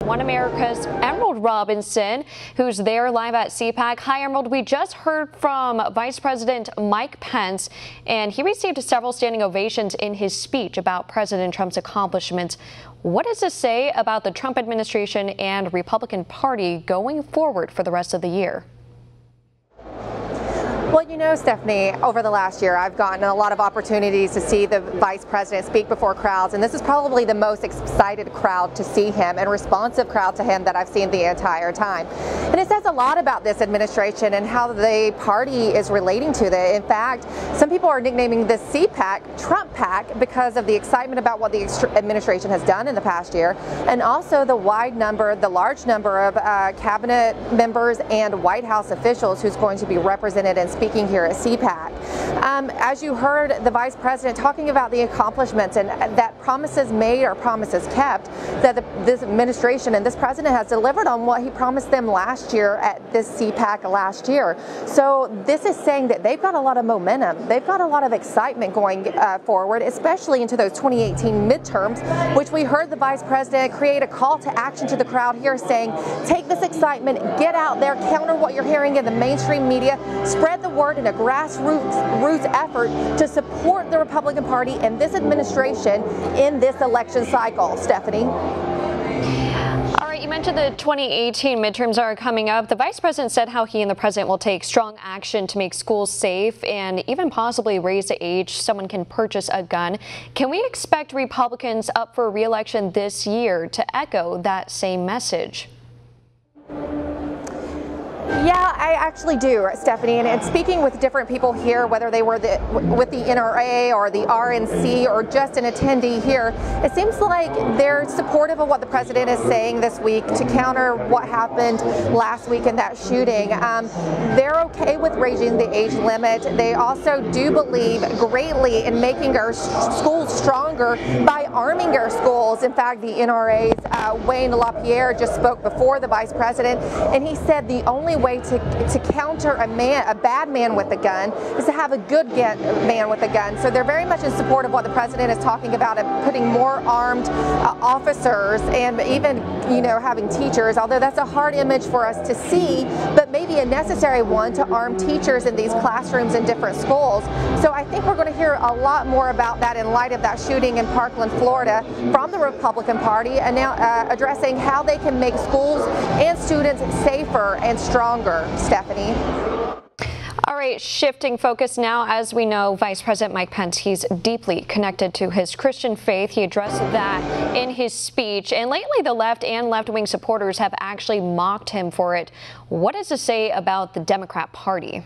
One America's Emerald Robinson, who's there live at CPAC. Hi, Emerald. We just heard from Vice President Mike Pence, and he received several standing ovations in his speech about President Trump's accomplishments. What does this say about the Trump administration and Republican Party going forward for the rest of the year? Well, you know, Stephanie, over the last year, I've gotten a lot of opportunities to see the vice president speak before crowds, and this is probably the most excited crowd to see him and responsive crowd to him that I've seen the entire time. And it says a lot about this administration and how the party is relating to it. In fact, some people are nicknaming the CPAC Trump PAC because of the excitement about what the administration has done in the past year, and also the large number of cabinet members and White House officials who's going to be represented and speaking here at CPAC. As you heard the vice president talking about the accomplishments and that promises made or promises kept, that this administration and this president has delivered on what he promised them last year at this CPAC last year. So this is saying that they've got a lot of momentum. They've got a lot of excitement going forward, especially into those 2018 midterms, which we heard the vice president create a call to action to the crowd here saying, take this excitement, get out there, counter what you're hearing in the mainstream media, spread the word in a grassroots effort to support the Republican Party and this administration in this election cycle. Stephanie? All right, you mentioned the 2018 midterms are coming up. The vice president said how he and the president will take strong action to make schools safe and even possibly raise the age someone can purchase a gun. Can we expect Republicans up for re-election this year to echo that same message? Yeah, I actually do, Stephanie, and speaking with different people here, whether they were with the NRA or the RNC or just an attendee here, it seems like they're supportive of what the president is saying this week to counter what happened last week in that shooting. They're okay with raising the age limit. They also do believe greatly in making our schools stronger by arming our schools. In fact, the NRA's Wayne LaPierre just spoke before the vice president, and he said the only way to counter a bad man with a gun is to have a good man with a gun. So they're very much in support of what the president is talking about and putting more armed officers and even, you know, having teachers, although that's a hard image for us to see, but maybe a necessary one to arm teachers in these classrooms in different schools. So I think we're going to hear a lot more about that in light of that shooting in Parkland, Florida from the Republican Party, and now addressing how they can make schools and students safer and stronger. Stephanie? All right, shifting focus now. As we know, Vice President Mike Pence, he's deeply connected to his Christian faith. He addressed that in his speech, and lately the left and left-wing supporters have actually mocked him for it. What does this say about the Democrat Party?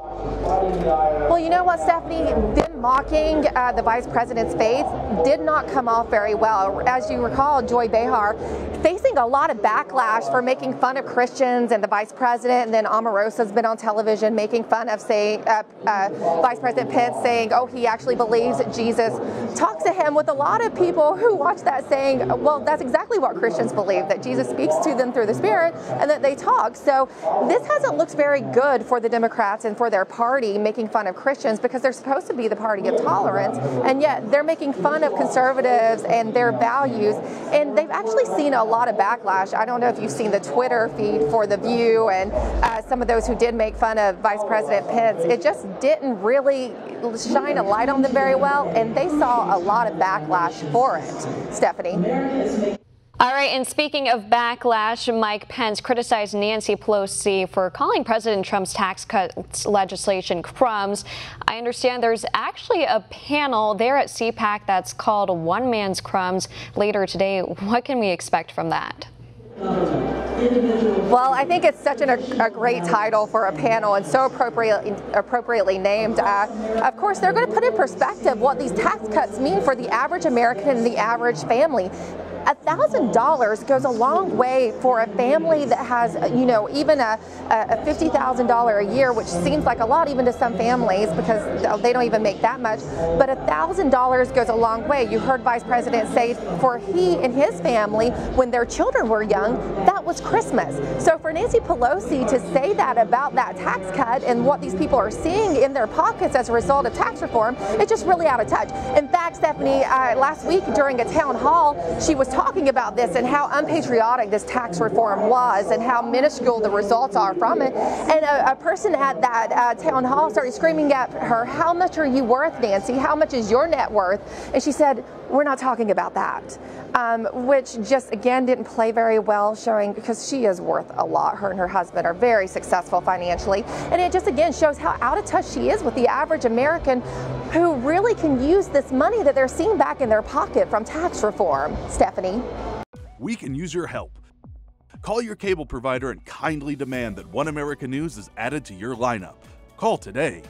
Well, you know what, Stephanie? Them mocking the vice president's faith did not come off very well. As you recall, Joy Behar facing a lot of backlash for making fun of Christians and the vice president, and then Omarosa's been on television making fun of, Vice President Pence saying, oh, he actually believes that Jesus talks to him, with a lot of people who watch that saying, well, that's exactly what Christians believe, that Jesus speaks to them through the Spirit and that they talk. So this hasn't looked very good for the Democrats and for their party, making fun of Christians, because they're supposed to be the party of tolerance, and yet they're making fun of conservatives and their values, and they've actually seen a lot of backlash. I don't know if you've seen the Twitter feed for The View and some of those who did make fun of Vice President Pence. It just didn't really shine a light on them very well, and they saw a lot of backlash for it. Stephanie? All right, and speaking of backlash, Mike Pence criticized Nancy Pelosi for calling President Trump's tax cuts legislation crumbs. I understand there's actually a panel there at CPAC that's called One Man's Crumbs later today. What can we expect from that? Well, I think it's such a great title for a panel, and so appropriately named. Of course, they're going to put in perspective what these tax cuts mean for the average American and the average family. $1,000 goes a long way for a family that has, you know, even a $50,000 a year, which seems like a lot even to some families because they don't even make that much. But $1,000 goes a long way. You heard Vice President say for he and his family, when their children were young, that was Christmas. So for Nancy Pelosi to say that about that tax cut and what these people are seeing in their pockets as a result of tax reform, it's just really out of touch. In fact, Stephanie, last week during a town hall, she was talking about this and how unpatriotic this tax reform was and how minuscule the results are from it. And a person at that town hall started screaming at her, "How much are you worth, Nancy? How much is your net worth?" And she said, "We're not talking about that," which just again didn't play very well, showing because she is worth a lot. Her and her husband are very successful financially, and it just again shows how out of touch she is with the average American who really can use this money that they're seeing back in their pocket from tax reform. Stephanie. We can use your help. Call your cable provider and kindly demand that One America News is added to your lineup. Call today.